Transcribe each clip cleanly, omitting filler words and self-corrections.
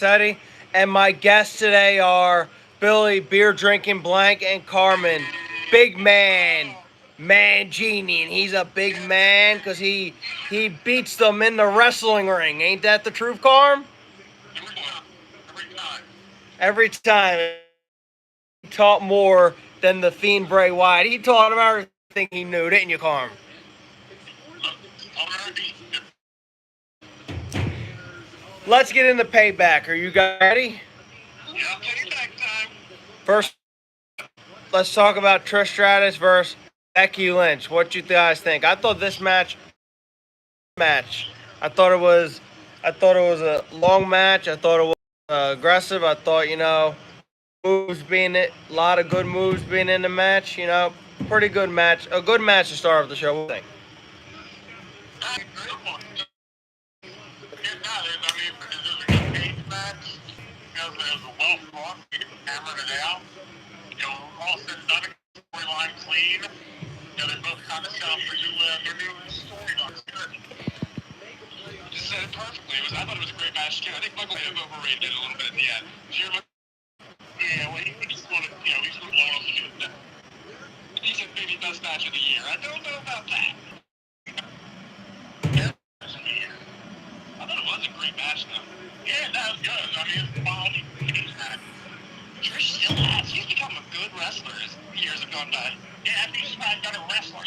Eddie, and my guests today are Billy, beer drinking blank, and Carmen, big man, Mangini, and he's a big man because he beats them in the wrestling ring. Ain't that the truth, Carm? Every time he taught more than the Fiend Bray Wyatt. He taught him everything he knew, didn't you, Carm? Let's get into payback. Are you guys ready? Yeah, payback time. First, let's talk about Trish Stratus versus Becky Lynch. What you guys think? I thought this match. I thought it was, a long match. I thought it was aggressive. I thought moves being it, a lot of good moves being in the match. Pretty good match. A good match to start off the show. What do you think? I agree. I mean, this is a good cage match. Because it was well fought. We hammered it out. All said and done, storyline clean. They both kind of set up for their new storylines. You just said it perfectly. I thought it was a great match too. I think Michael may have overrated it a little bit at the end. Yeah, well, he's going to, he's going to blow up the shit. He said maybe best match of the year. I don't know about that. I thought it was a great match though. Yeah, that was good. I mean, it's quality. Trish still has. He's become a good wrestler as years have gone by. Yeah, I think she's probably a better wrestler.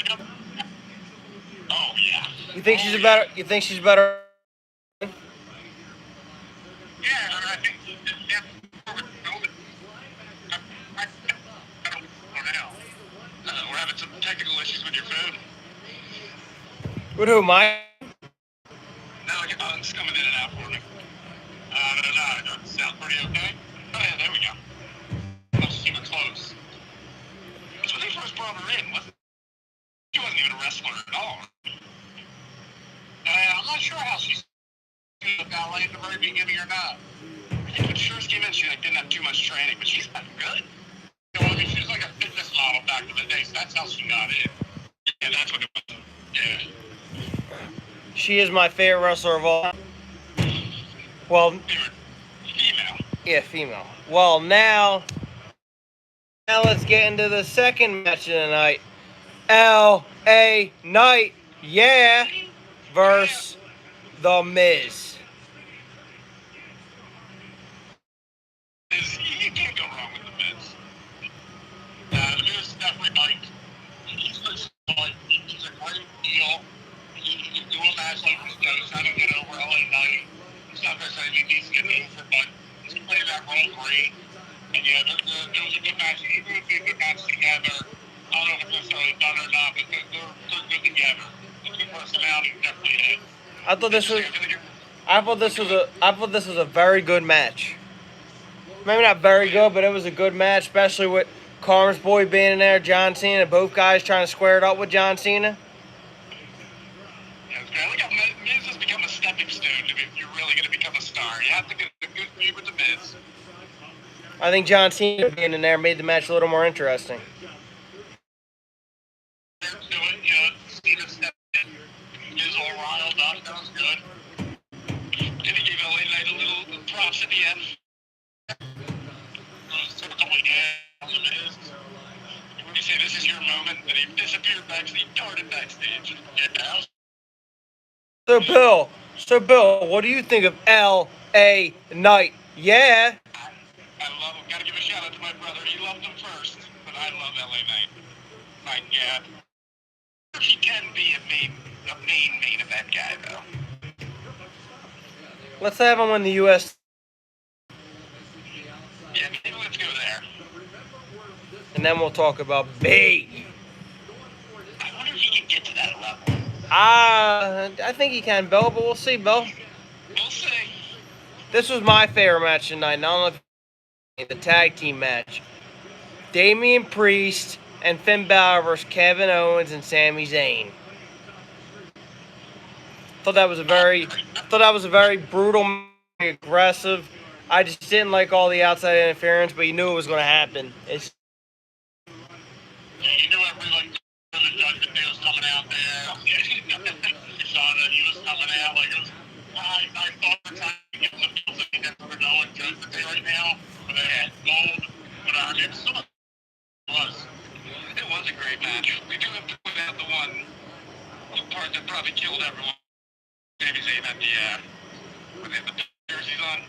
Oh yeah. You think she's a better? You think she's better? Yeah, I think yeah. We're having some technical issues with your phone. With who, Mike? No, it's coming in and out for me. No, it sounds pretty okay. Oh yeah, there we go. Close, super close. It's when they first brought her in, she wasn't even a wrestler at all. I'm not sure how she's in the ballet at the very beginning or not. I think when she first came in, she didn't have too much training, but she's gotten good. I mean, she was like a fitness model back in the day, so that's how she got in. Yeah, that's what it was. Yeah. She is my favorite wrestler of all. Well, female. Yeah, female. Well, now let's get into the second match of the night. L.A. Knight, yeah, versus The Miz. You can't go wrong with The Miz. The Miz definitely he's a great deal. He can do a match like this, he's trying to get over LA Knight. It's not necessarily he needs to get over, but he's playing that role great. And yeah, there was a good match. Even if they good match together, I don't know if it's necessarily done or not, but they're good together. The two personalities definitely hit. I thought this was a very good match. Maybe not very good, but it was a good match, especially with Carmen's boy being in there, John Cena, both guys trying to square it up with John Cena. Yeah, it's great. Look how Miz has become a stepping stone if you're really going to become a star. You have to get a good feud with The Miz. I think John Cena being in there made the match a little more interesting. Cena stepped in. Miz all riled up. That was good. And he gave LA Knight a little props at the end. Took a couple of on The Miz. When you say this is your moment, then he disappeared backstage, darted backstage. Yeah, So Bill, what do you think of L.A. Knight? Yeah. I love him. Gotta give a shout out to my brother. He loved him first, but I love LA Knight. Yeah. He can be a main event guy, though. Let's have him win the U.S. Yeah, maybe let's go there. And then we'll talk about big. I wonder if he can get to that level. I think he can, Bill, but we'll see, Bill. We'll see. This was my favorite match tonight. Not only the tag team match. Damian Priest and Finn Balor versus Kevin Owens and Sami Zayn. Thought that was a very brutal, aggressive. I just didn't like all the outside interference, but you knew it was going to happen. Yeah, you knew the Judgment Day was coming out there. You saw that he was coming out. I thought the time to get the that's where no one goes today right now. But they had gold. But I mean, some of it was. It was a great match. We do have to put out the one part that probably killed everyone. Maybe saying that when they had the jerseys on.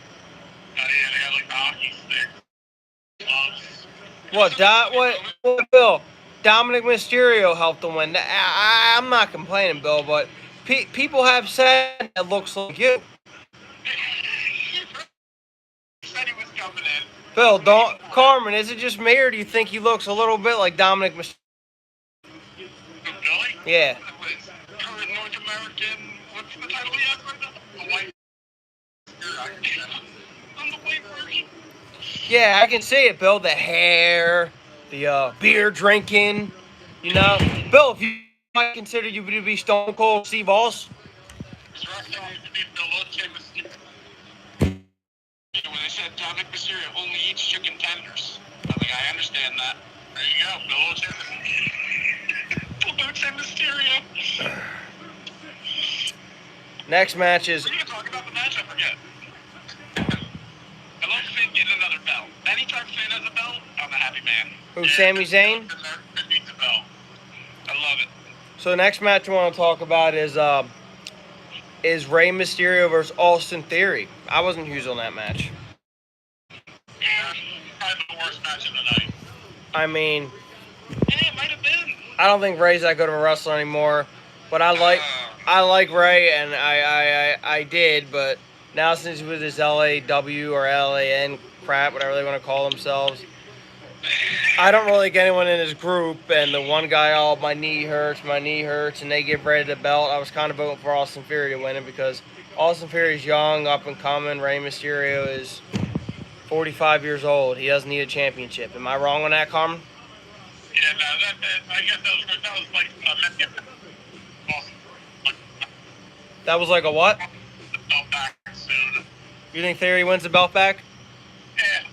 Yeah, they had like the hockey stick. What, Bill? Dominic Mysterio helped them win. I'm not complaining, Bill, but people have said it looks like you. Said he was coming in. Bill, Carmen, is it just me, or do you think he looks a little bit like Dominic Mysterio? Really? Yeah. Current North American, what's the title he has right now? The white. On the white version. Yeah, I can see it, Bill. The hair, the beer drinking, you know. Bill, if you might consider you to be Stone Cold Steve Austin. When they said Dominic Mysterio only eats chicken tenders, I was like, I understand that. There you go, Belucci Mysterio. Next match is. Were you talking about the match? I forget. I love Finn getting another belt. Anytime Finn has a belt, I'm a happy man. Who, Sami Zayn? Finn needs a belt. I love it. So the next match I want to talk about is Rey Mysterio versus Austin Theory. I wasn't huge on that match. Yeah, probably the worst match of the night. I mean, Yeah, it might have been. I don't think Rey's that good of a wrestler anymore, but I like Rey, and I did, but now since with his LAW or LAN crap, whatever they want to call themselves, I don't really like anyone in his group, and the one guy, oh, my knee hurts, and they give Rey the belt. I was kind of voting for Austin Theory to win it because Austin Theory is young, up and coming. Rey Mysterio is 45 years old. He doesn't need a championship. Am I wrong on that, Carmen? Yeah, no, I guess that was like awesome. That was like a what? The belt back soon. You think Theory wins the belt back? Yeah.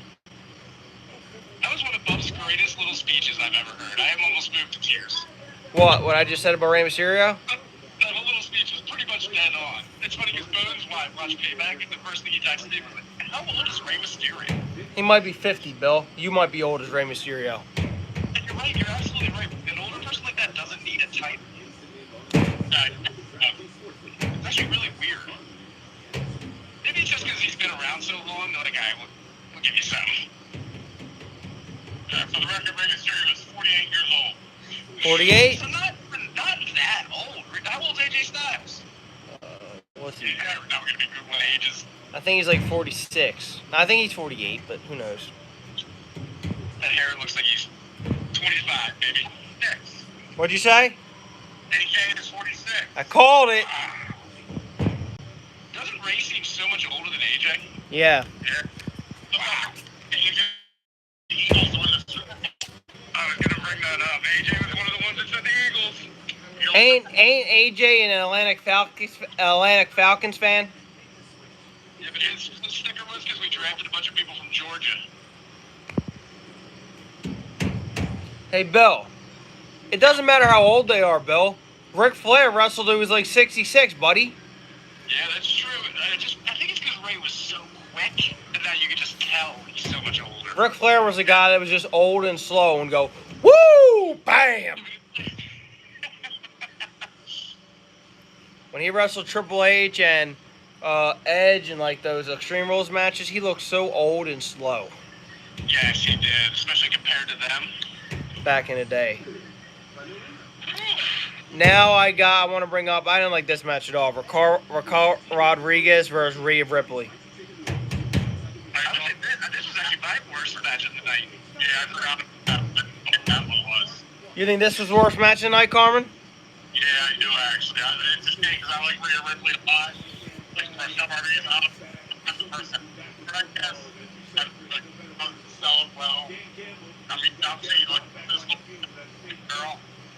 That was one of Buff's greatest little speeches I've ever heard. I am almost moved to tears. What I just said about Rey Mysterio? That whole little speech was pretty much dead on. It's funny because Bones watched Payback, and the first thing he texted me was like, how old is Rey Mysterio? He might be 50, Bill. You might be old as Rey Mysterio. And you're right, you're absolutely right. An older person like that doesn't need a title. It's actually really weird. Maybe it's just because he's been around so long, they're like, all right, we'll give you something. For the record, Rey Mysterio is 48 years old. 48? So not that old. How old's AJ Styles? What's he? Yeah, now we're going to be Googling ages. I think he's like 46. I think he's 48, but who knows? That hair looks like he's 25, baby. Next. What'd you say? AK is 46. I called it. Doesn't Ray seem so much older than AJ? Yeah. Yeah. The Eagles won the Super Bowl. I was going to bring that up. AJ was one of the ones that said the Eagles. Ain't AJ an Atlantic Falcons fan? Yeah, but his sticker was because we drafted a bunch of people from Georgia. Hey, Bill. It doesn't matter how old they are, Bill. Ric Flair wrestled when he was like 66, buddy. Yeah, that's true. I think it's because Ray was so quick that now you can just tell he's so much older. Ric Flair was a guy that was just old and slow and go, woo, bam. When he wrestled Triple H and Edge and like those Extreme Rules matches, he looked so old and slow. Yes, he did, especially compared to them. Back in the day. Now I want to bring up, I didn't like this match at all. Raquel Rodriguez versus Rhea Ripley. This was actually my worst match of the night. Yeah, I forgot what that one was. You think this was the worst match of the night, Carmen? Yeah, I do actually. It's just because I like Rhea Ripley a lot. Like, for some reason, I'm the person. But I guess that doesn't sell it well. I mean, obviously, like, this little girl,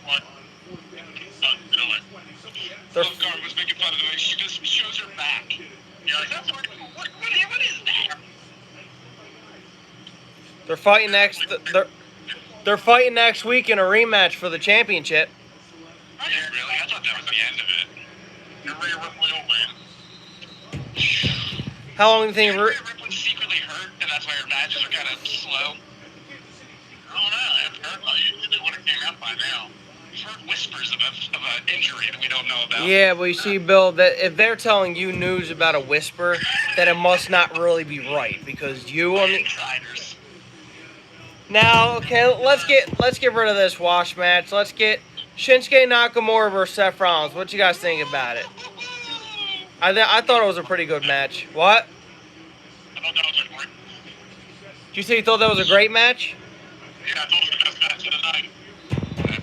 but doesn't do it. Guard was making fun of the way she just shows her back. Yeah, like, that's what is that? They're fighting next. They're fighting next week in a rematch for the championship. Yeah, really? I thought that was the end of it. And Rhea Ripley will win. How long do you think? Rhea Ripley hurt, and that's why your matches are kind of slow? I don't know. I haven't heard. They would have came out by now. We've heard whispers of an injury that we don't know about. Yeah, but you see, Bill, that if they're telling you news about a whisper, then it must not really be right because you on the Insiders. now. Okay, let's get rid of this wash match. Let's get Shinsuke Nakamura versus Seth Rollins. What you guys think about it? I thought it was a pretty good match. What? I thought that was a great. Did you say you thought that was a great match? Yeah, I thought it was the best match of the night.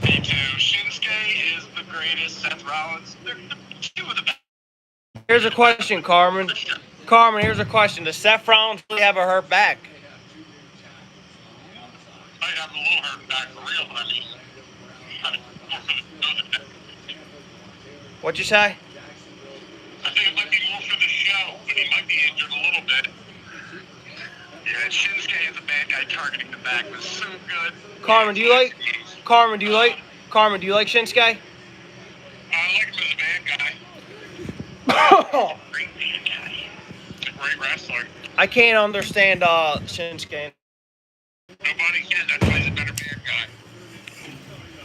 Me too. Shinsuke is the greatest. Seth Rollins, they're two of the best. Here's a question, Carmen. Carmen, here's a question. Does Seth Rollins really have a hurt back? I have a little hurt back for real, but I mean, more for the What'd you say? I think it might be more for the show, but he might be injured a little bit. Yeah, Shinsuke is a bad guy targeting the back was so good. Carmen, do you like Shinsuke? I like him as a bad guy. Great bad guy. He's a great wrestler. I can't understand Shinsuke. Nobody can. That's why he's a better bad guy.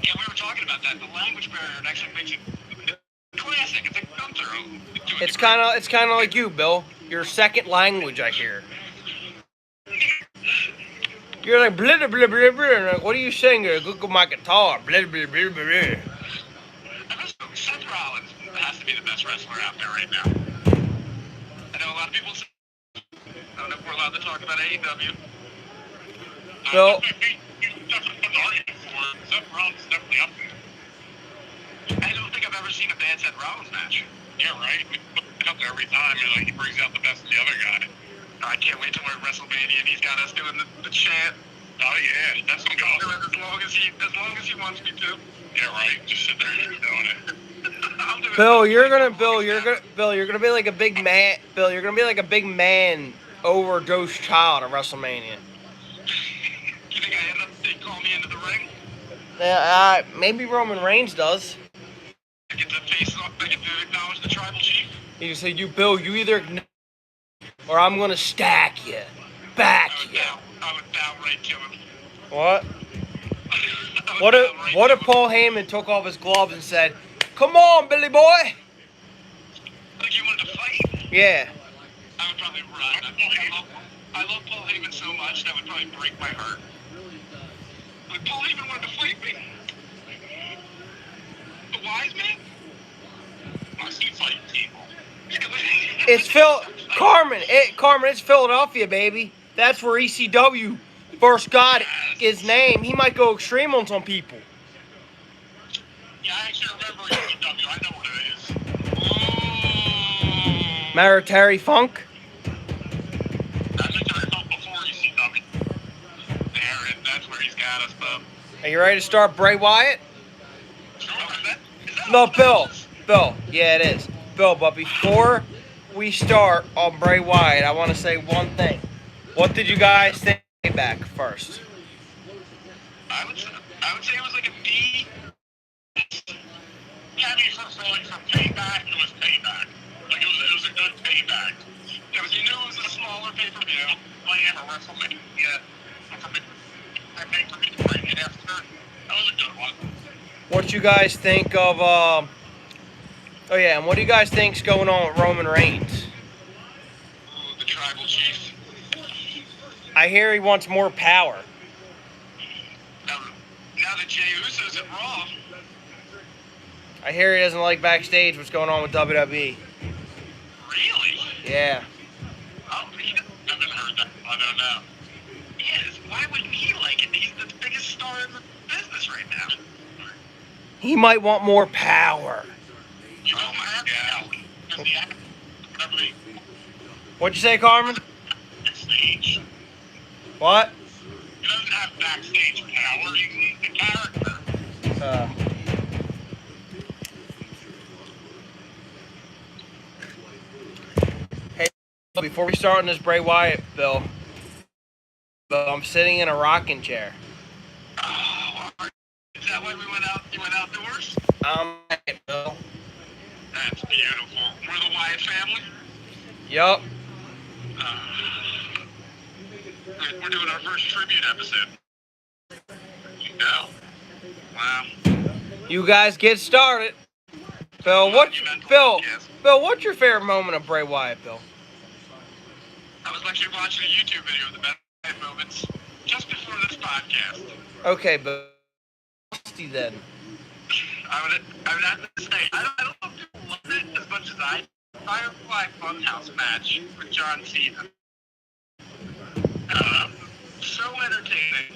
Yeah, we were talking about that. The language barrier actually makes it classic. It's a filter. It's kind of like you, Bill. Your second language, I hear. You're like blah blah blah blah blah. Like, what are you saying? Google my guitar. Blah blah blah blah. Seth Rollins has to be the best wrestler out there right now. I know a lot of people say, I don't know if we're allowed to talk about AEW. So, Seth Rollins is definitely up there. I don't think I've ever seen a bad Seth Rollins match. Yeah, right? We put it up there every time, and like, he brings out the best in the other guy. I can't wait till we're at WrestleMania and he's got us doing the chant. Oh yeah, that's what I'm going as long as he wants me to. Yeah, right. Just sit there and keep doing it. Bill, you're gonna be like a big man. Bill, you're gonna be like a big man overdose child at WrestleMania. You think they call me into the ring? Maybe Roman Reigns does. I get to acknowledge the tribal chief. You say, Bill, you either or I'm gonna stack you, back you. I would bow right to him. What? What if Paul Heyman took off his gloves and said, "Come on, Billy boy"? Like you wanted to fight? Yeah. I would probably run. I love Paul Heyman so much that would probably break my heart. Like Paul Heyman wanted to fight me. The wise man? I see fighting people. It's Carmen, it's Philadelphia, baby. That's where ECW first got his name. He might go extreme on some people. Yeah, I actually remember ECW. I know what it is. Remember Terry Funk? That's Terry Funk before ECW. That's where he's got us, bub. Are you ready to start Bray Wyatt? Sure, is that No, Bill. Yeah, it is. Bill, but before we start on Bray Wyatt, I want to say one thing. What did you guys think back first? I would say it was like a B. Yeah, I mean, for payback, it was payback. Like, it was a good payback. Yeah, but you knew it was a smaller pay-per-view. Playing a WrestleMania. I think for me to bring it after, that was a good one. What you guys think of, oh yeah, and what do you guys think's going on with Roman Reigns? Ooh, the tribal chief. I hear he wants more power. Now that Jey Uso's at Raw. I hear he doesn't like backstage what's going on with WWE. Really? Yeah. Oh, I haven't heard that. I don't know. Yes, why wouldn't he like it? He's the biggest star in the business right now. He might want more power. Oh my God. What'd you say, Carmen? Backstage. What? He doesn't have backstage power. He's the character. Hey, before we start on this Bray Wyatt, Bill, I'm sitting in a rocking chair. Oh, is that why we went out? You went outdoors? Bill. That's beautiful. We're the Wyatt family? Yup. We're doing our first tribute episode. No. Wow. You guys get started. Bill, what's your favorite moment of Bray Wyatt, Bill? I was actually watching a YouTube video of the best moments just before this podcast. Okay, Bill. Then. I would have to say, I don't know if people loved it as much as I did. Firefly Funhouse match with John Cena. So entertaining.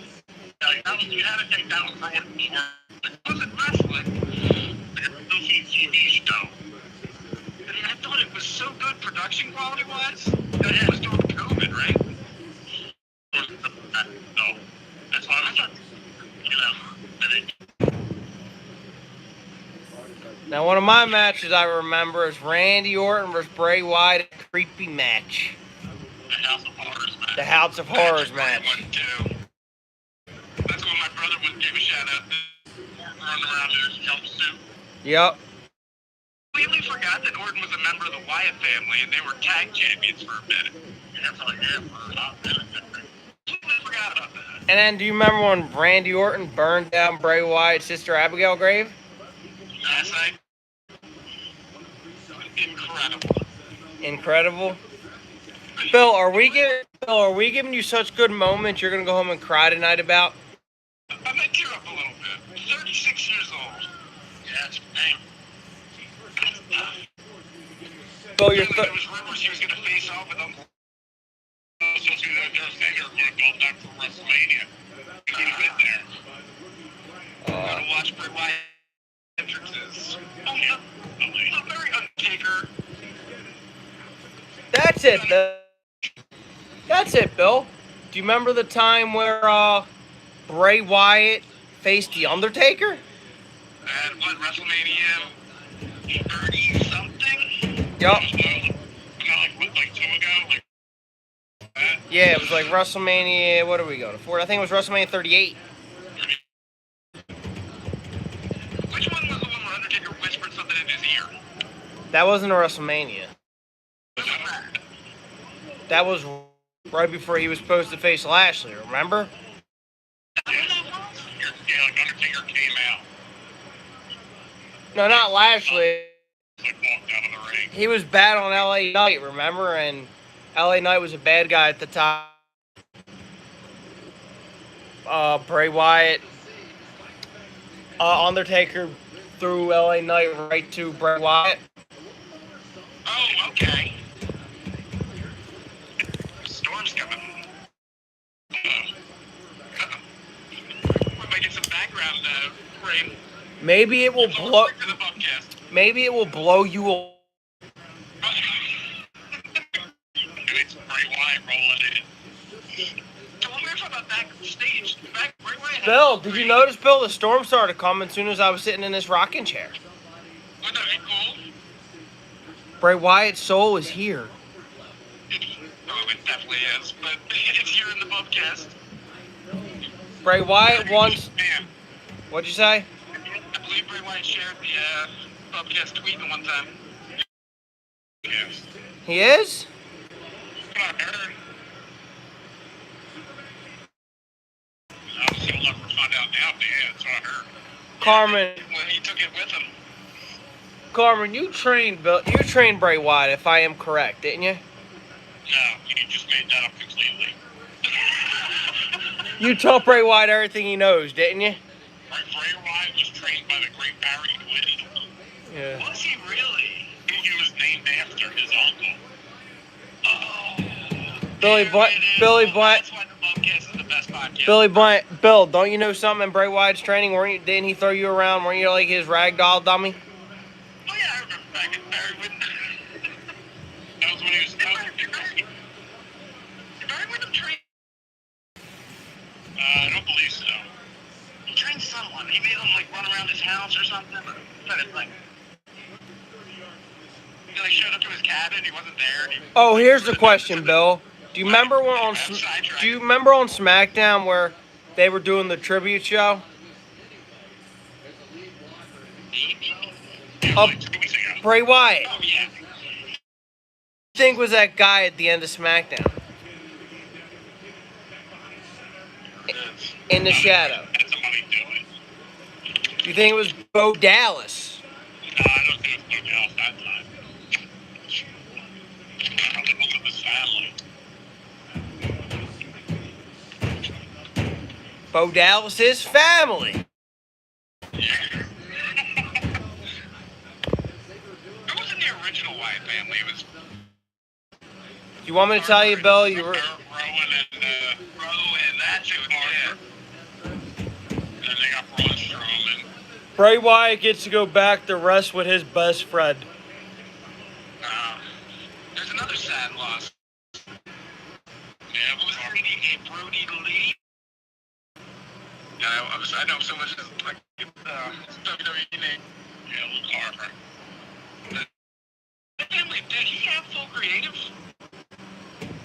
You had to take that one for what it was worth. It wasn't wrestling. It was a TV show. And I thought it was so good production quality-wise. It was during COVID, right? No. That's why I thought, I think. Now, one of my matches I remember is Randy Orton versus Bray Wyatt, a creepy match. The House of Horrors match. The House of Horrors match. That's when my brother would give a shout out to running around in his jumpsuit. Yep. Completely forgot that Orton was a member of the Wyatt family and they were tag champions for a minute. Yeah, for a hot minute. Completely forgot about that. And then, do you remember when Randy Orton burned down Bray Wyatt's sister Abigail grave? Yes, Incredible. Incredible. Bill, are we giving you such good moments you're gonna go home and cry tonight about? I might tear up a little bit. 36 years old. Yeah, it's name. Bill, there was rumors he was gonna face off with them. They were saying they were gonna build up for WrestleMania. He would have been there. We're gonna watch Bray Wyatt entrances. Oh yeah. A very Undertaker. That's it, Bill. That's it, Bill. Do you remember the time where Bray Wyatt faced The Undertaker? And what, WrestleMania 30-something? Yup. Like 2 ago? Yeah, it was like WrestleMania, what are we going to? I think it was WrestleMania 38. Which one was the one where Undertaker whispered something in his ear? That wasn't a WrestleMania. That was right before he was supposed to face Lashley, remember? Yeah, like Undertaker came out. No, not Lashley. Like walked out of the ring. He was bad on LA Knight, remember? And LA Knight was a bad guy at the time. Bray Wyatt, Undertaker threw LA Knight right to Bray Wyatt. Oh, okay. Storm's coming. We might get some background rain. Maybe it will blow. Maybe it will blow you away. It's Bray Wyatt rolling in. So when we were talking about backstage, Bray Wyatt. Bill, did you notice, Bill, the storm started coming as soon as I was sitting in this rocking chair? Wouldn't that be cool? Bray Wyatt's soul is here. Oh, it definitely is, but it's here in the podcast. Bray Wyatt wants. Man, What'd you say? I believe Bray Wyatt shared the podcast tweet the one time. Yes. He is? I heard. Obviously, we'll never find out now if they had, so I heard. Carmen. Well, he took it with him. Carmen, you trained Bray Wyatt, if I am correct, didn't you? No, you just made that up completely. You taught Bray Wyatt everything he knows, didn't you? Bray Wyatt was trained by the great Barry Whitty. Yeah. Was he really? He was named after his uncle. Oh. Billy Blunt. That's why the podcast is the best podcast. Billy Blunt. Bill, don't you know something in Bray Wyatt's training? Didn't he throw you around? Weren't you like his ragdoll dummy? Oh yeah, I remember back in Barry Whitty. That was when he was Barry Whitty trained. I don't believe so. He trained someone. He made him like run around his house or something. Kind of like. He like showed up to his cabin. He wasn't there. Oh, here's the question, Bill. Do you remember on SmackDown where they were doing the tribute show? Bray Wyatt. Oh yeah. Who do you think was that guy at the end of SmackDown? in the shadow. Had somebody do it. You think it was Bo Dallas? No, I don't think it was Bo Dallas that time. I think it was his family. Bo Dallas's family. Yeah. It wasn't the original Wyatt family. It was. You want me to tell you, Bill? You were. Rowan, that's it. Yeah. And then they got Braun Strowman. Bray Wyatt gets to go back to rest with his best friend. There's another sad loss. Yeah, what was Brody Lee? Yeah, I know so much like WWE name. Yeah, Luke Harper. Family, did he have full creative?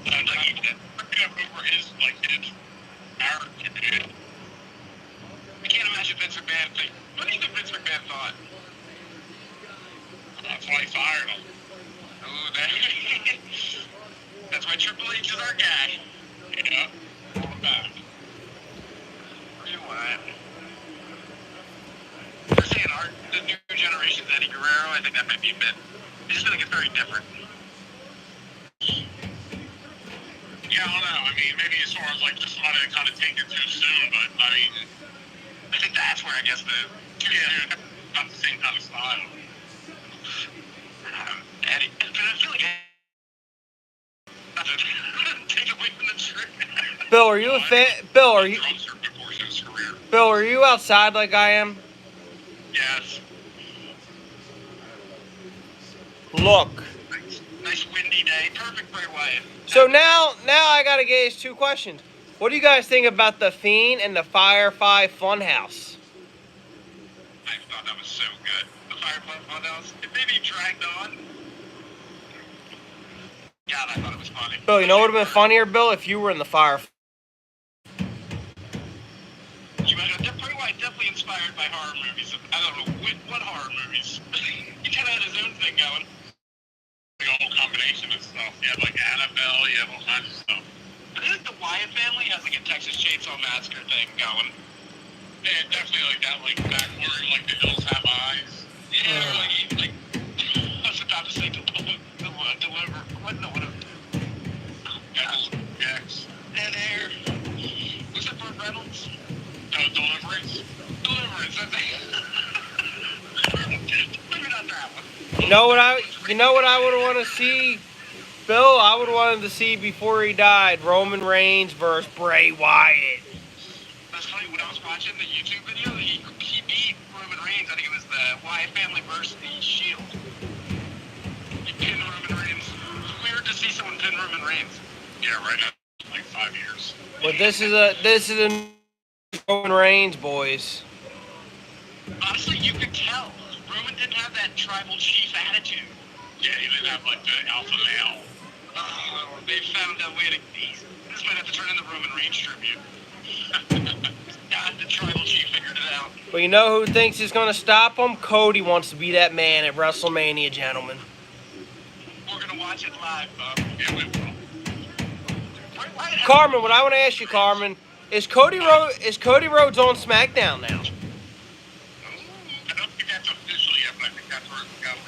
Like he did. Over his character did. I can't imagine Vince McMahon think. What do you think Vince McMahon thought? That's why he fired him. Oh, that's why Triple H is our guy. Yeah. Hold back. You what? They're saying the new generation's Eddie Guerrero. I think that might be a bit. I just feel like it's very different. Yeah, I don't know. I mean, maybe as far as just wanted to kind of take it too soon, but I mean, I think that's where I guess not the same kind of style. Eddie, but I feel like take away from the trick. Bill, are you a fan? Bill, are you? Bill, are you outside like I am? Yes. Look. Nice windy day. Perfect Bray Wyatt. So now I gotta gauge two questions. What do you guys think about the Fiend and the Firefly Funhouse? I thought that was so good. The Firefly Funhouse. It maybe dragged on. God, I thought it was funny. Bill, you know what would have been funnier, Bill, if you were in the Firefly. Bray Wyatt definitely inspired by horror movies. I don't know what horror movies. He kind of had his own thing going. Like a whole combination of stuff. You have Annabelle, you have all kinds of stuff. I think the Wyatt family has a Texas Chainsaw Massacre thing going. Yeah, definitely that, back where the hills have eyes. Yeah, I was about to say deliver. What? No, what? Yes. Dead air. Was that Burt Reynolds? No, Deliverance. Deliverance. Maybe not that one. You know what I would want to see, Bill? I would want to see before he died, Roman Reigns versus Bray Wyatt. That's funny. When I was watching the YouTube video, he beat Roman Reigns. I think it was the Wyatt family versus the Shield. He pinned Roman Reigns. It's weird to see someone pin Roman Reigns. Yeah, right. 5 years. But this is a Roman Reigns, boys. Honestly, you could tell. Roman didn't have that tribal chief attitude. Yeah, he didn't have the alpha male. They found a way to. This might have to turn into Roman Reigns tribute. God, the tribal chief figured it out. But you know who thinks he's going to stop him? Cody wants to be that man at WrestleMania, gentlemen. We're going to watch it live, yeah, we will. Carmen, what I want to ask you, Carmen, is Cody Rhodes on SmackDown now? I don't think that's official yet, but I think that's where it's going.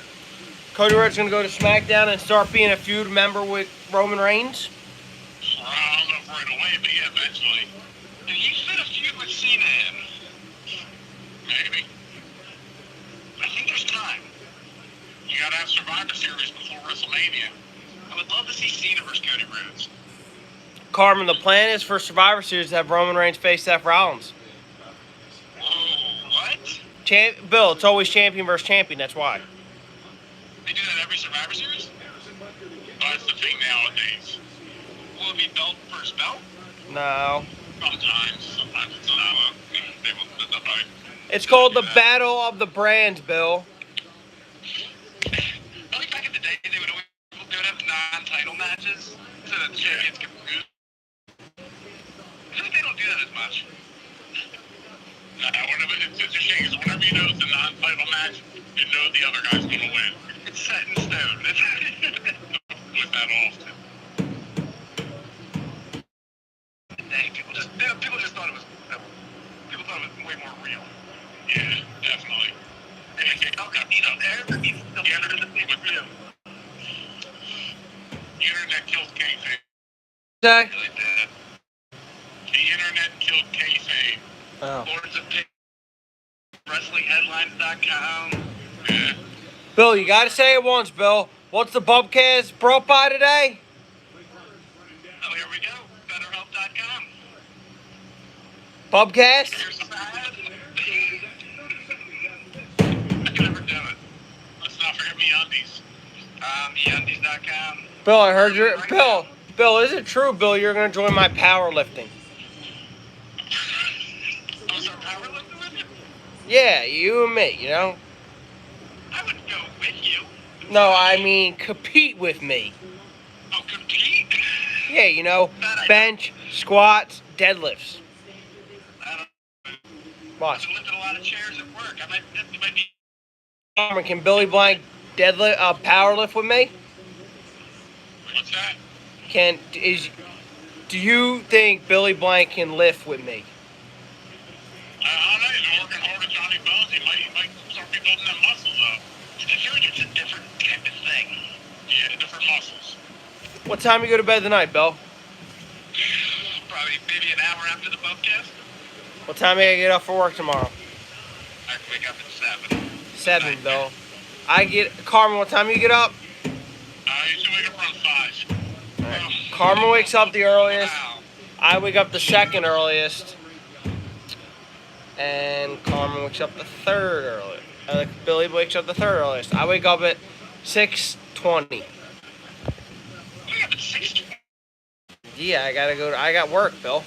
Cody Rhodes is going to go to SmackDown and start being a feud member with Roman Reigns? I don't know if right away, but yeah, eventually. And he fit a feud with Cena in. Maybe. I think there's time. You gotta have Survivor Series before WrestleMania. I would love to see Cena versus Cody Rhodes. Carmen, the plan is for Survivor Series to have Roman Reigns face Seth Rollins. Whoa, what? Bill, it's always champion versus champion, that's why. They do that every Survivor Series? That's the thing nowadays. Will it be belt versus belt? No. Sometimes it's not. They will put the fight. It's called the Battle of the Brands, Bill. I think back in the day, they would have non-title matches so that the champions could lose. I think they don't do that as much. It's a shame, because whenever you know it's a non-title match, you know the other guy's going to win. It's set in stone. It's with that often. Dang, people just thought it say? Really did. The internet killed kayfabe. Oh. Lords of WrestlingHeadlines.com. Yeah. Bill, you gotta say it once, Bill. What's the Bubcast brought by today? Oh, here we go. BetterHelp.com. Bubcast? Here's the ad. I could never do it. Let's not forget MeUndies. MeUndies.com. Bill, I heard you're... Bill, is it true, Bill, you're gonna join my powerlifting? Oh, is our powerlifting with you? Yeah, you and me, you know? I would go with you. No, I mean compete with me. Oh, compete? Yeah, you know, bench, squats, deadlifts. I don't Watch. I've lifted a lot of chairs at work. It might be... Carmen, can Billy Blank powerlift with me? What's that? Do you think Billy Blank can lift with me? I don't know. He's working hard at Johnny Bones. He might start building them muscles up. I feel like it's a different type of thing. Yeah, different muscles. What time you go to bed tonight, Bill? Probably maybe an hour after the podcast. What time you gotta get up for work tomorrow? I can wake up at 7. 7, Bill. Carmen, what time you get up? I usually wake up around 5. Right. Carmen wakes up the earliest. Wow. I wake up the second earliest. And Carmen wakes up the third earliest. Billy wakes up the third earliest. I wake up at 6:20. You wake up at 6? Yeah, I got work, Bill.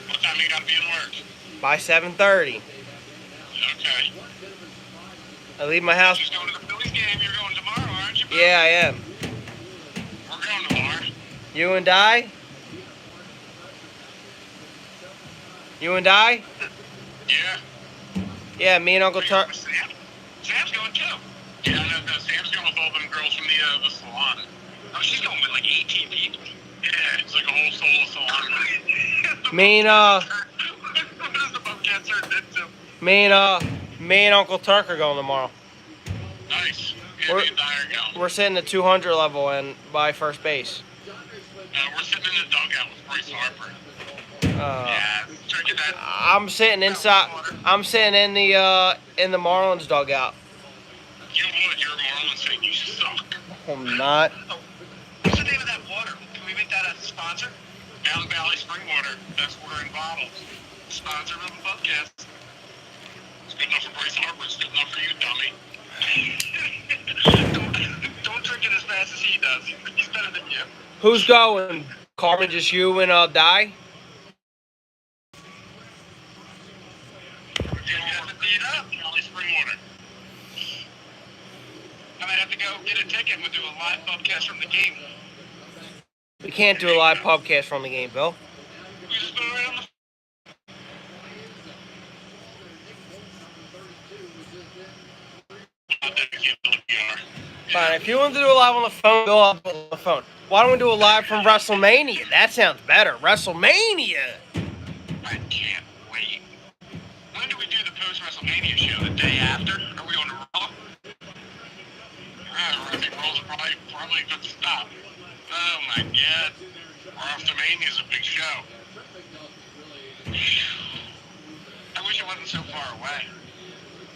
What time you gotta be in work? By 7:30. Okay. I leave my house. You're just going to the Phillies game. You're going tomorrow, aren't you, Bill? Yeah, I am. We're going tomorrow. You and I? You and I? Yeah. Yeah, me and Uncle Are you going Tart. with Sam? Sam's going too. Yeah, no, Sam's going with all them girls from the salon. Oh, she's going with like 18 people. Yeah, it's like a whole solo salon. Me and What is the Bobcat turned into? me and Uncle Turk are going tomorrow. Nice. Yeah, me and Dyer going. We're sitting at 200 level and by first base. We're sitting in the dugout with Bryce Harper. Yeah, drinking that. I'm sitting inside. I'm sitting in the Marlins dugout. You would. You're a Marlins fan. You suck. I'm not. Oh, what's the name of that water? Can we make that a sponsor? Mountain Valley Spring Water. Best water in bottles. Sponsor of the podcast. It's good enough for Bryce Harper. It's good enough for you, dummy. don't drink it as fast as he does. He's better than you. Who's going? Carmen, just you and Di? Spring water. I might have to go get a ticket and we'll do a live podcast from the game. We can't do a live podcast from the game, Bill. We just go right on the... Fine, if you want to do a live on the phone, Bill, I'll do it on the phone. Why don't we do a live from WrestleMania? That sounds better. WrestleMania! I can't wait. When do we do the post-WrestleMania show? The day after? Are we on the Raw? I think Raw's probably a good stop. Oh my God. WrestleMania's a big show. I wish it wasn't so far away.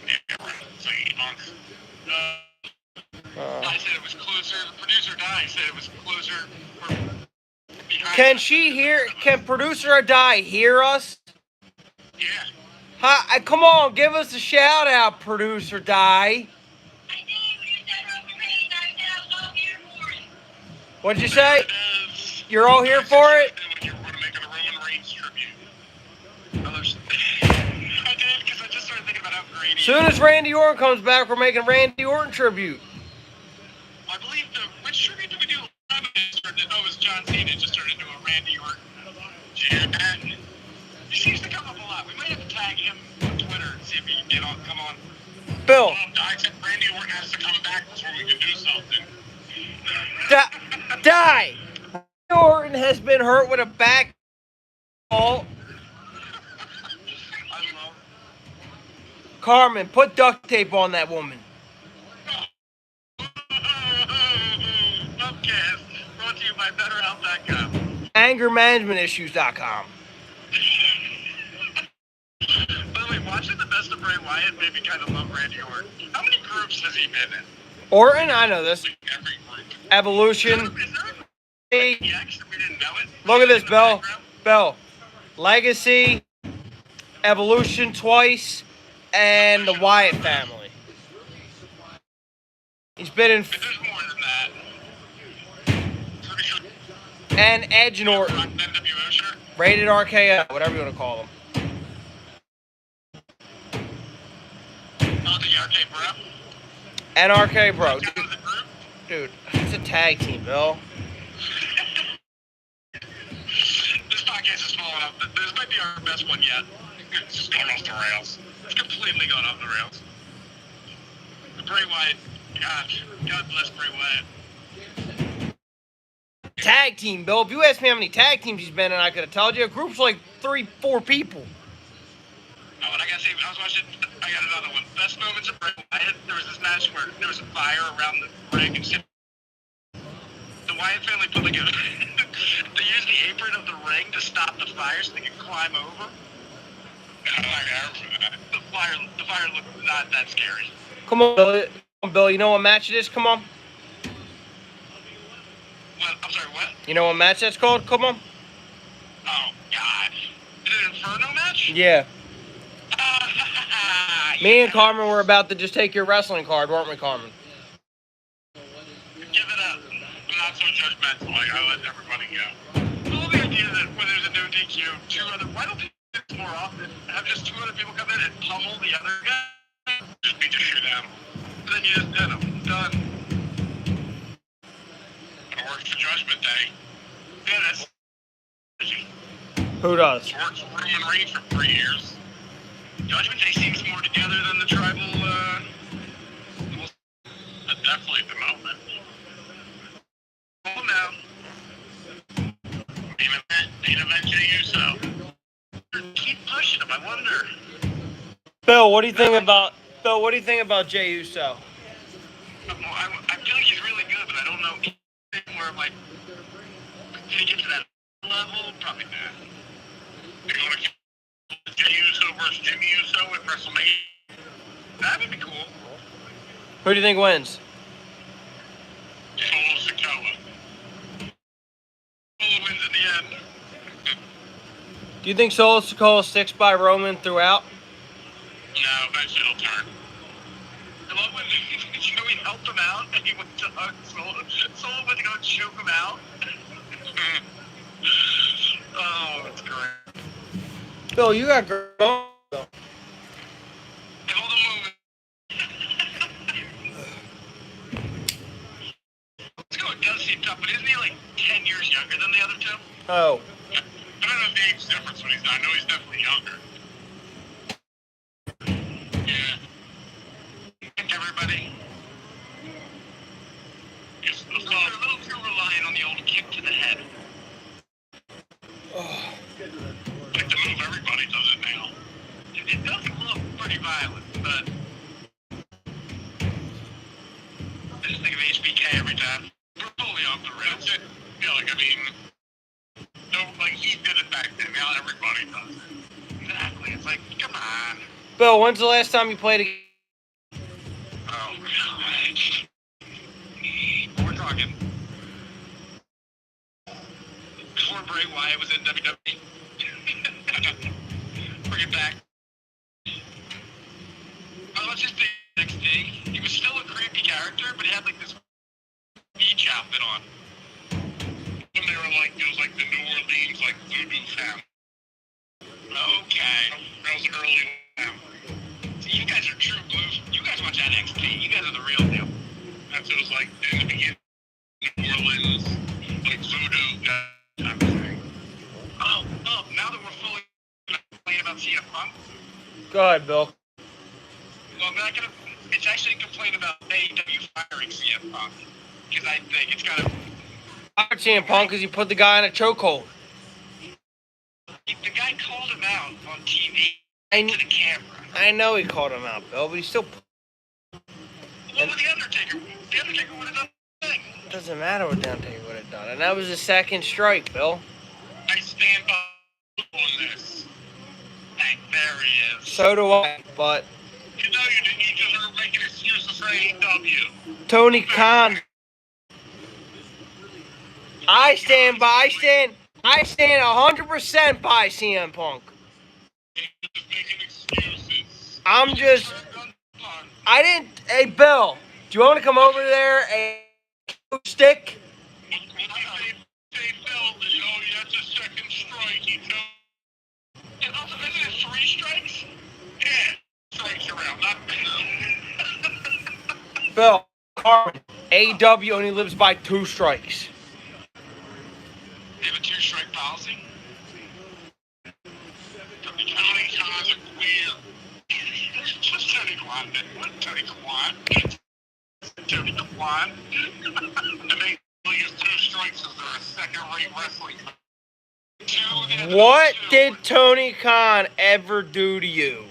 Yeah, right. It's like 8 months. I said it was closer. The producer Di said it was closer. Can producer Di hear us? Yeah. Hi, come on, give us a shout out, producer Di. What'd you say? You're all here for it? You're going to make it a Roman Reigns tribute. I did, because I just started thinking about how great he is. Soon as Randy Orton comes back, we're making Randy Orton tribute. I believe which tribute did we do? Oh, it was John Cena just turned into a Randy Orton. Yeah. He seems to come up a lot. We might have to tag him on Twitter and see if he can come on. Bill. I said Randy Orton has to come back before we can do something. Die! Randy Orton has been hurt with a back fall. Carmen, put duct tape on that woman. Podcast brought to you by BetterHelp.com. angermanagementissues.com. By the way, watching the best of Bray Wyatt made me kind of love Randy Orton. How many groups has he been in? Orton, I know this. Like every group. Evolution. Is there a EX that we didn't know it? Look at this, In the Bill. background? Bill. Legacy, Evolution twice, and the Wyatt family. He's been in. If there's more than that. And Edge and Orton. NWO shirt? Rated RKO, whatever you want to call them. Oh, the RK Bro? NRK, bro. That was a group? Dude, it's a tag team, Bill. This podcast is falling off. This might be our best one yet. It's just going off the rails. It's completely gone off the rails. Bray Wyatt, God bless Bray Wyatt. Tag team, Bill. If you asked me how many tag teams he's been in, I could have told you. A group's like 3-4 people. Oh, and I gotta say, I was watching, I got another one. Best moments of Bray Wyatt. There was this match where there was a fire around the ring and shit. The Wyatt family put like a, they used the apron of the ring to stop the fire so they could climb over. The fire looked not that scary. Come on, Bill. Come on, Bill. You know what match it is? Come on. What? I'm sorry, what? You know what match that's called? Come on. Oh, God. Is it an Inferno match? Yeah. Yeah. Me and Carmen were about to just take your wrestling card, weren't we, Carmen? Give it up. I'm not so judgmental. I let everybody go. I love the idea that when there's a no DQ, why don't they do this more often? Have just 200 people come in and pummel the other guy? Just beat the shit out of them. And then you just did them. Done. It works for Judgment Day. Yeah, that's... Who does? It worked for Roman Reigns for 3 years. Judgment Day seems more together than the tribal, definitely at the moment. Oh, no. Main event Jey Uso. Keep pushing him, I wonder. Bill, what do you think about Jey Uso? I feel like he's really good, but I don't know where, like, can he get to that level? Probably not. You want to Jey Uso versus Jimmy Uso at WrestleMania? That would be cool. Who do you think wins? Solo Sikoa. Solo wins in the end. Do you think Solo Sikoa sticks by Roman throughout? No, eventually it'll turn. I love when Joey helped him out and he went to hug Solo. Solo went to go choke him out. Oh, that's great. Bill, you got girl. Hey, hold on a moment. Sikoa does seem tough, but isn't he like 10 years younger than the other two? Oh. I don't know the age difference when he's not. I know he's definitely younger. Yeah. Everybody. Yes, they're a little too reliant on the old kick to the head. Like the move, everybody does it now. It does look pretty violent, but I just think of HBK every time. We're fully off the rails. Yeah, like, I mean, no, like, he did it back then. Now everybody does it. Exactly. It's like, come on. Bill, when's the last time you played a game? Oh, God. We're talking. Before Bray Wyatt was in WWE. Bring it back. Oh, let's just say NXT. He was still a creepy character, but he had like this beach outfit on. And they were like, it was like the New Orleans, like voodoo family. Okay. That was early family. See, you guys are true blues. You guys watch NXT. You guys are the real deal. That's what it was like in the beginning. New Orleans, like voodoo kind of thing. Oh, now that we're fully complaining about CM Punk. Go ahead, Bill. Well, I'm not gonna. It's actually a complaint about AEW firing CM Punk because I think it's got to. I heard CM Punk because he put the guy in a chokehold. The guy called him out on TV to the camera. I know he called him out, Bill, but he still. What with the Undertaker? The Undertaker would have done the thing. It doesn't matter what the Undertaker would have done, and that was his second strike, Bill. stand by on this. And there he is. So do I, but You know you didn't. You just are making excuses for AEW. Tony Khan. I stand 100% by CM Punk. You're just making excuses. I didn't, hey Bill, do you want to come over there and stick? When they felt that, oh, that's a second strike, he told. And also, isn't it 3 strikes? Yeah, strikes around, not Bill, Carmen, AEW only lives by 2 strikes. They have a 2-strike policy? Tony Khan's a queer. Just Tony Khan. Tony Khan. Tony Khan. And they only use 2 strikes as they're a second-rate wrestling. What did Tony Khan ever do to you?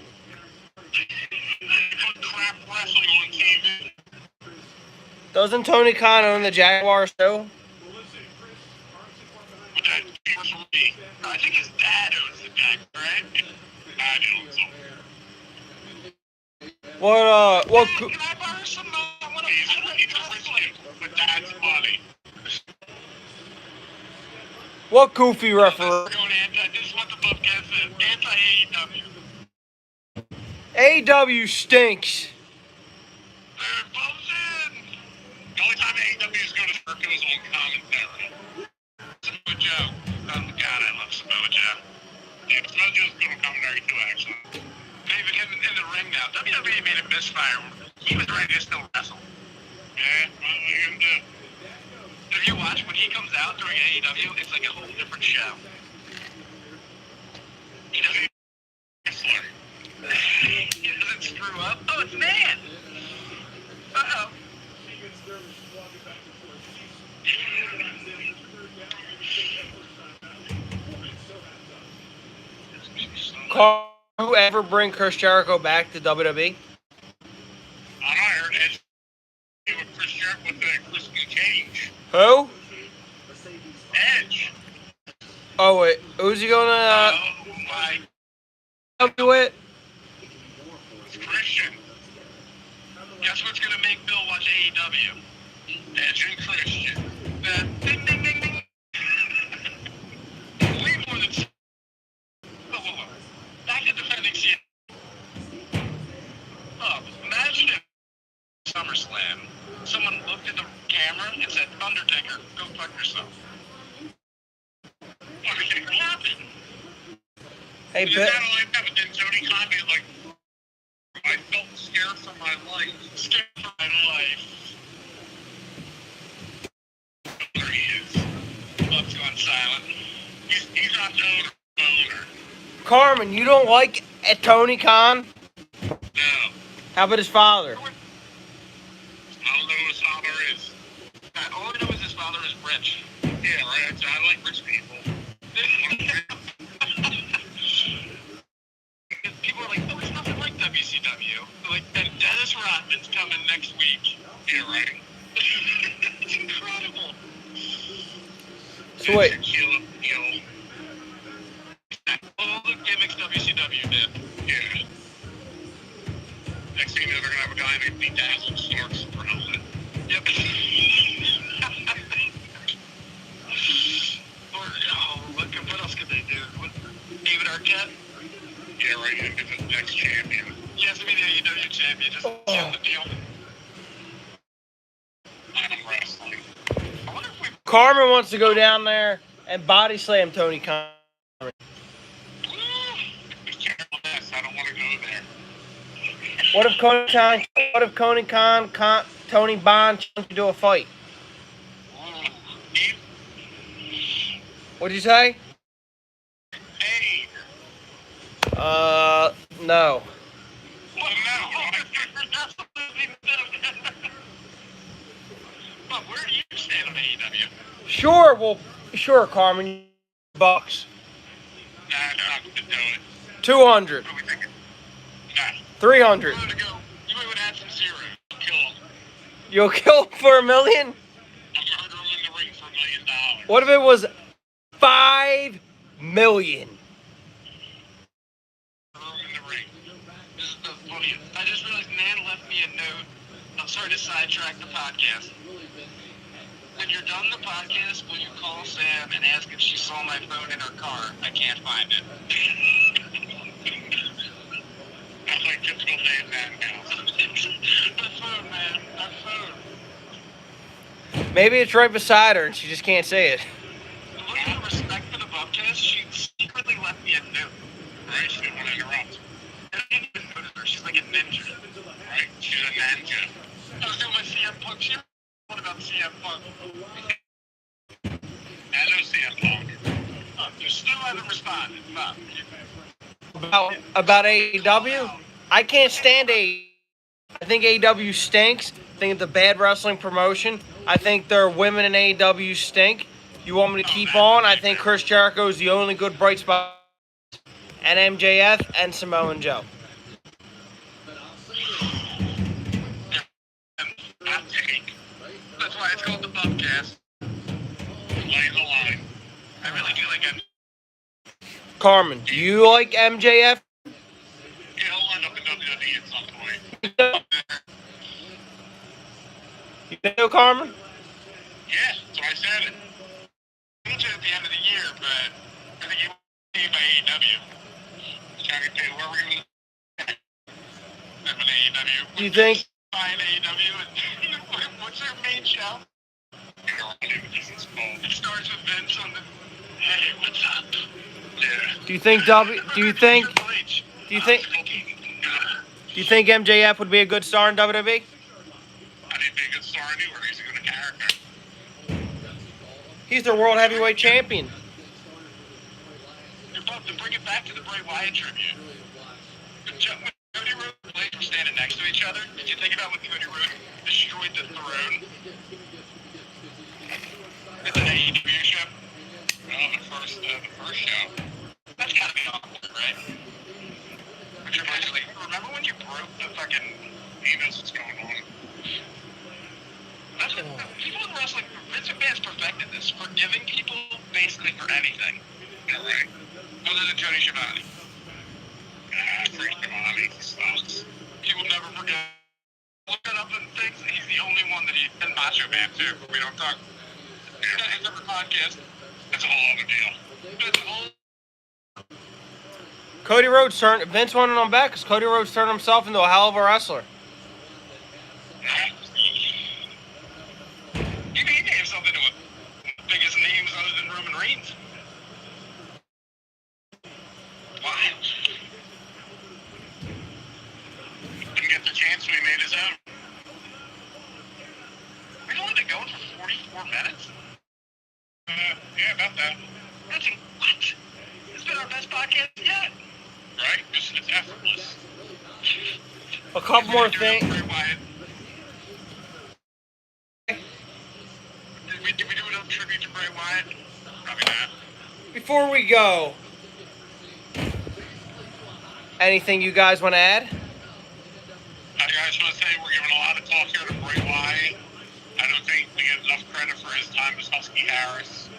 Put crap wrestling on TV. Doesn't Tony Khan own the Jaguars too? I think his dad owns the Jaguars, right? Dad owns them. What? Can I borrow some money? He's a wrestling with Dad's money. What goofy referee? This is what the book says. Anti-AEW. AEW stinks. They're buzzing. The only time AEW is going to work is on commentary. Samoa Joe. Oh my God, I love Samoa Joe. Yeah, Samoa Joe's good on commentary too, actually. Even in the ring now. WWE made a misfire. He was ready to still wrestle. Yeah, well, we can do. If you watch, when he comes out during AEW, it's like a whole different show. He doesn't he doesn't screw up. Oh, it's man! Uh-oh. Carl, you ever bring Chris Jericho back to WWE? I heard Edge with Chris Jericho with Christian Cage. Who? Edge. Oh wait, who's he gonna Oh my. do it? It's Christian. Guess what's gonna make Bill watch AEW? Edge and Christian. Ding ding ding ding. Way more than. Hold on. Back to defending shit. Oh, imagine if SummerSlam, someone looked at the camera and said, Undertaker, go fuck yourself. Undertaker happened. Hey, Not Bill. only that, but then Tony Khan be like, I felt scared for my life. Scared for my life. There he is. Love's gone silent. He's not the owner. Carmen, you don't like Tony Khan? No. How about his father? I don't know who his father is. All I know is his father is rich. Yeah, right. I like rich people. People are like, oh, it's nothing like WCW. They're like, then Dennis Rodman's coming next week. Yeah, right. It's incredible. So wait. All the gimmicks WCW did. Yeah. Next thing you know, they're going to have a guy named Bedazzled Starks for helmet. Yep. What else could they do? David Arquette? Yeah, right. He's the next champion. He has to be the AEW champion. Just seal the deal. I'm wrestling. I wonder if we... Carmen wants to go down there and body slam Tony Khan. It's terrible mess. I don't want to go there. What if Tony Bond challenged you to a fight? What'd you say? Hey. No. Well, no. But where do you stand on AEW? Sure, Carmen. Bucks. Nah, they're not going to do it. 200. What are we thinking? Nah. 300. You would add some zero. Kill him. You'll kill him for $1 million? I'm going to murder him in the ring for $1 million. What if it was $5 million. Room in the ring. This is the funniest. I just realized Nan left me a note. I'm sorry to sidetrack the podcast. When you're done the podcast, will you call Sam and ask if she saw my phone in her car? I can't find it. That's like typical Nan now. My phone, man. My phone. Maybe it's right beside her and she just can't say it. Look at the respect for the podcast. She secretly left me a note. Right? She didn't want to interrupt. I didn't even notice her. She's like a ninja. Right? She's a ninja. I was doing my CM Punk shit. What about CM Punk? Hello, CM Punk. You still haven't responded. About AEW? I can't stand AEW. I think AEW stinks. I think it's a bad wrestling promotion. I think their women in AEW stink. You want me to keep on? I think Chris Jericho is the only good bright spot. And MJF and Samoa Joe. That's why it's called the Bubcast. Lay the line. I really do like him. Carmen, do you like MJF? Yeah, he'll end up in WWE at some point. You know Carmen? Yeah, that's why I said it. I mentioned at the end of the year, but I think he was paid by AEW. Trying to pay whoever he was. That's an AEW. Do you think? Buying AEW and what's their main show? It starts with Vince on the. Hey, what's up? Yeah. Do you think MJF would be a good star in WWE? I think be a good star anywhere. He's a good character. He's their world heavyweight champion. You're about to bring it back to the Bray Wyatt tribute. When Cody Rhodes and Blade were standing next to each other, did you think about when Cody Rhodes destroyed the throne? It's an AEW show. The first show. That's gotta be awkward, right? Remember when you broke the fucking... He knows what's going on. That's what people in wrestling... Vince McMahon's perfected this. Forgiving people basically for anything. Yeah, right. Other than Tony Schiavone. Freak Schiavone. He sucks. He will never forget. Look it up and things. He's the only one that he... And Macho Man, too. But we don't talk... Yeah. It's a podcast. That's a whole other deal. That's a whole... Cody Rhodes turned... Vince wanted him back because Cody Rhodes turned himself into a hell of a wrestler. He gave something to the biggest names other than Roman Reigns. Wild. Didn't get the chance when he made his own. We've only been going for 44 minutes? Yeah, about that. That's what? It's been our best podcast yet. Right? It's effortless. A couple more things. Did we do a tribute to Bray Wyatt? Probably not. Before we go, anything you guys want to add? I just want to say we're giving a lot of talk here to Bray Wyatt. I don't think we get enough credit for his time as Husky Harris.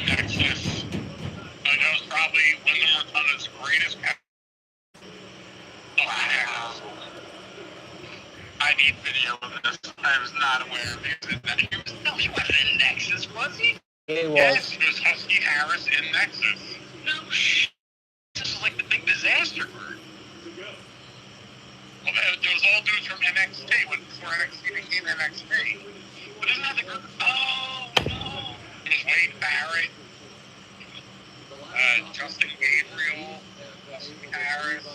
Nexus. I know it's probably Wyndham Rotunda's greatest character. I need video of this. I was not aware of it. He wasn't in Nexus, was he? It was. Yes, it was Husky Harris in Nexus. No shit. This is like the big disaster group. Well, there was all dudes from NXT before NXT became NXT. But isn't that the group? Oh, no. It was Wade Barrett, Justin Gabriel, Husky Harris.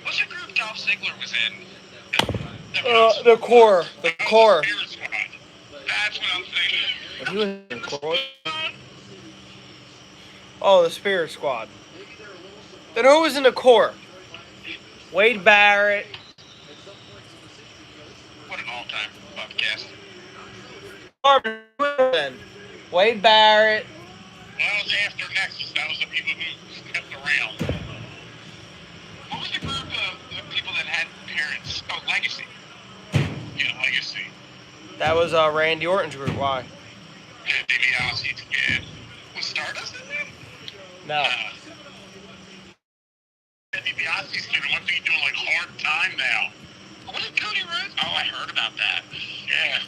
What's the group Dolph Ziggler was in? The core. The core. Spirit Squad. That's what I'm thinking. He was in the core. Oh, the Spirit Squad. Then who was in the core? Wade Barrett. What an all-time podcast. Then Wade Barrett. That was after Nexus. That was the people who kept around. What was the group of the people that had parents? Oh, Legacy. Yeah, Legacy. That was Randy Orton's group. Why? Yeah, DiBiase's kid. Was Stardust in there? No. Ted DiBiase's kid wants to be doing like hard time now. Wasn't Cody Rhodes? Oh, I heard about that. Yeah.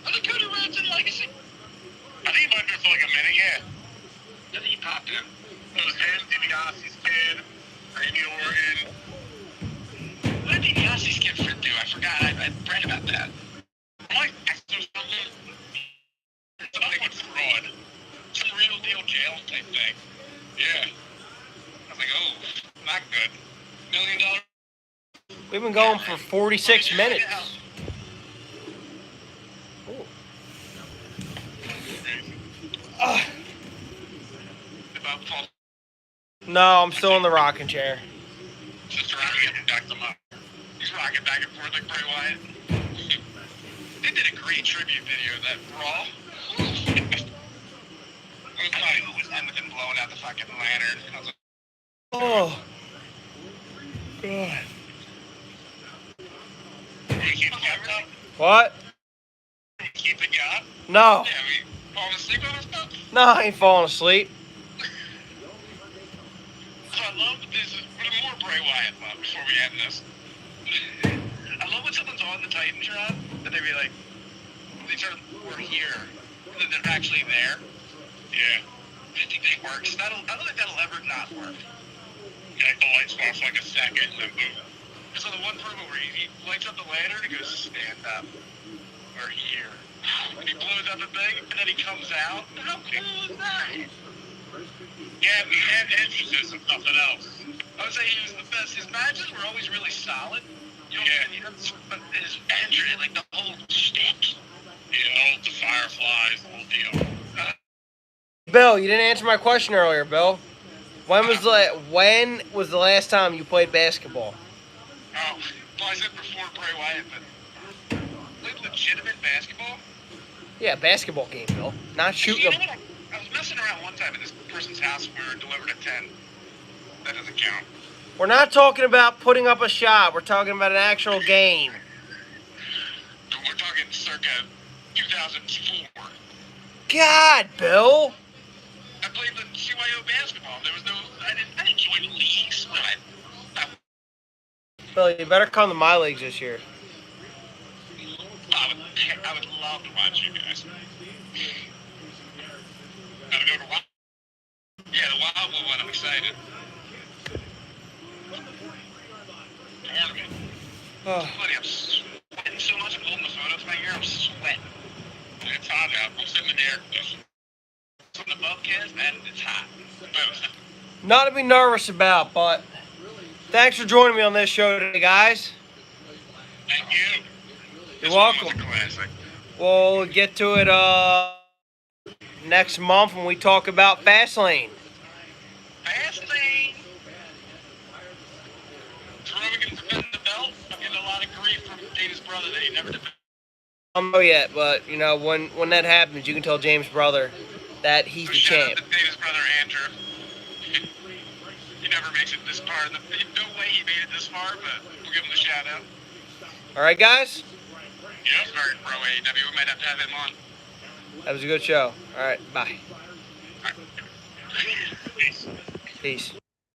Wasn't Cody Rhodes in Legacy? I think he might be for like a minute, yeah. I think he popped in. It was him, DiBiase's kid, Randy Orton. What did DiBiase's kid do? I forgot. I read about that. Like, there's something. It's like with fraud. Some real deal jail type thing. Yeah. I was like, oh, not good. $1 million. We've been going for 46 minutes. Ooh. No, I'm still in the rocking chair. Just rocking and back them up. He's rocking back and forth like Bray Wyatt. They did a great tribute video of that brawl. It was funny. It was Hamilton blowing out the fucking lantern. I was like, Oh. God. you keep it up? What? You keep it up? No. Yeah, we falling asleep on this stuff? No, I ain't falling asleep. So I love this. What more Bray Wyatt love before we end this? I love when someone's on the Titantron and they be like, they sort of, we're here. And then they're actually there. Yeah. I think that works. I don't think that'll ever not work. Yeah, like the lights go off for like a second and then boom. So the one promo where he lights up the lantern and he goes, stand up. We're here. And he blows up the thing and then he comes out. How cool is that? Yeah, we had entrances and nothing else. I would say he was the best. His matches were always really solid. But his entrance, like the whole shtick. Yeah, the Fireflies, the whole deal. Bill, you didn't answer my question earlier, Bill. When was the last time you played basketball? Oh, well, I said before Bray Wyatt, but like legitimate basketball? Yeah, basketball game, Bill. Not shooting them. I was messing around one time at this person's house. We were delivered at 10. That doesn't count. We're not talking about putting up a shot. We're talking about an actual game. We're talking circa 2004. God, Bill. I played the CYO basketball. There was no, I didn't join leagues, but Bill, you better come to my leagues this year. I would love to watch you guys. Gotta go to Wild. Yeah, the Wild one. I'm excited. Tournament. Oh. Buddy, I'm sweating so much. I'm holding the phone up to my ear. I'm sweating. It's hot out. I'm sitting in the air conditioner. From the bubcast, man, it's hot. Not to be nervous about, but thanks for joining me on this show today, guys. Thank you. You're welcome. This one was a classic. We'll get to it next month when we talk about Fastlane. Fastlane. Is Roman going to defend the belt? I'm getting a lot of grief from Dana's brother that he never defended. I don't know yet, but you know when that happens, you can tell James' brother that he's the champ. Shout out to Dana's brother Andrew. He never makes it this far. No way he made it this far, but we'll give him a shout out. All right, guys. Yeah, very pro AEW. We might have to have him on. That was a good show. All right, bye. All right. Peace. Peace.